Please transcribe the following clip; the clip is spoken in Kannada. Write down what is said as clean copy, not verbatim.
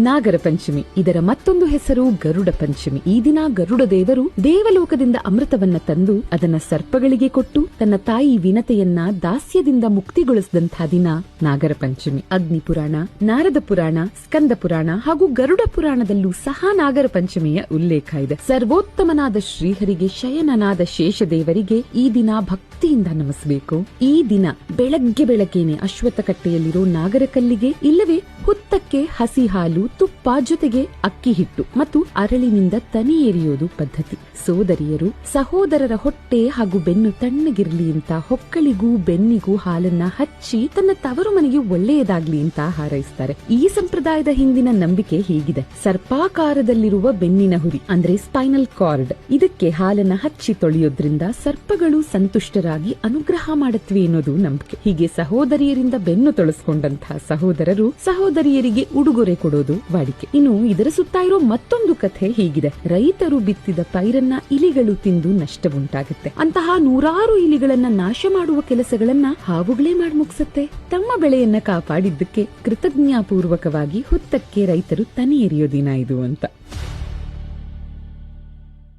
ನಾಗರ ಪಂಚಮಿ, ಇದರ ಮತ್ತೊಂದು ಹೆಸರು ಗರುಡ ಪಂಚಮಿ. ಈ ದಿನ ಗರುಡ ದೇವರು ದೇವಲೋಕದಿಂದ ಅಮೃತವನ್ನ ತಂದು ಅದನ್ನ ಸರ್ಪಗಳಿಗೆ ಕೊಟ್ಟು ತನ್ನ ತಾಯಿ ವಿನತೆಯನ್ನ ದಾಸ್ಯದಿಂದ ಮುಕ್ತಿಗೊಳಿಸಿದಂತಹ ದಿನ ನಾಗರ ಪಂಚಮಿ. ಅಗ್ನಿ ಪುರಾಣ, ನಾರದ ಪುರಾಣ, ಸ್ಕಂದ ಪುರಾಣ ಹಾಗೂ ಗರುಡ ಪುರಾಣದಲ್ಲೂ ಸಹ ನಾಗರ ಪಂಚಮಿಯ ಉಲ್ಲೇಖ ಇದೆ. ಸರ್ವೋತ್ತಮನಾದ ಶ್ರೀಹರಿಗೆ, ಶಯನನಾದ ಶೇಷದೇವರಿಗೆ ಈ ದಿನ ಭಕ್ತಿಯಿಂದ ನಮಿಸಬೇಕು. ಈ ದಿನ ಬೆಳಗ್ಗೆನೆ ಅಶ್ವತ್ಥ ಕಟ್ಟೆಯಲ್ಲಿರೋ ನಾಗರ ಕಲ್ಲಿಗೆ ಇಲ್ಲವೇ ಹುತ್ತಕ್ಕೆ ಹಸಿ ಹಾಲು, ತುಪ್ಪ ಜೊತೆಗೆ ಅಕ್ಕಿ ಹಿಟ್ಟು ಮತ್ತು ಅರಳಿನಿಂದ ತನಿ ಎರಿಯೋದು ಪದ್ಧತಿ. ಸೋದರಿಯರು ಸಹೋದರರ ಹೊಟ್ಟೆ ಹಾಗೂ ಬೆನ್ನು ತಣ್ಣಗಿರ್ಲಿ ಅಂತ ಹೊಕ್ಕಳಿಗೂ ಬೆನ್ನಿಗೂ ಹಾಲನ್ನ ಹಚ್ಚಿ ತನ್ನ ತವರು ಮನೆಗೆ ಒಳ್ಳೆಯದಾಗ್ಲಿ ಅಂತ ಹಾರೈಸ್ತಾರೆ. ಈ ಸಂಪ್ರದಾಯದ ಹಿಂದಿನ ನಂಬಿಕೆ ಹೀಗಿದೆ: ಸರ್ಪಾಕಾರದಲ್ಲಿರುವ ಬೆನ್ನಿನ ಹುರಿ ಅಂದ್ರೆ ಸ್ಪೈನಲ್ ಕಾರ್ಡ್, ಇದಕ್ಕೆ ಹಾಲನ್ನ ಹಚ್ಚಿ ತೊಳೆಯೋದ್ರಿಂದ ಸರ್ಪಗಳು ಸಂತುಷ್ಟರಾಗಿ ಅನುಗ್ರಹ ಮಾಡುತ್ತವೆ ಅನ್ನೋದು ನಂಬಿಕೆ. ಹೀಗೆ ಸಹೋದರಿಯರಿಂದ ಬೆನ್ನು ತೊಳಸ್ಕೊಂಡಂತಹ ಸಹೋದರರು ಸಹೋದರಿಯರಿಗೆ ಉಡುಗೊರೆ ಕೊಡೋದು ವಾಡಿಕೆ. ಇನ್ನು ಇದರ ಸುತ್ತ ಇರೋ ಮತ್ತೊಂದು ಕಥೆ ಹೀಗಿದೆ: ರೈತರು ಬಿತ್ತಿದ ಪೈರನ್ನ ಇಲಿಗಳು ತಿಂದು ನಷ್ಟವುಂಟಾಗುತ್ತೆ. ಅಂತಹ ನೂರಾರು ಇಲಿಗಳನ್ನ ನಾಶ ಮಾಡುವ ಕೆಲಸಗಳನ್ನ ಹಾವುಗಳೇ ಮಾಡಿ ಮುಗಿಸುತ್ತೆ. ತಮ್ಮ ಬೆಳೆಯನ್ನ ಕಾಪಾಡಿದ್ದಕ್ಕೆ ಕೃತಜ್ಞಾಪೂರ್ವಕವಾಗಿ ಹುತ್ತಕ್ಕೆ ರೈತರು ತನಿ ಎರಿಯೋ ದಿನ ಇದು ಅಂತ.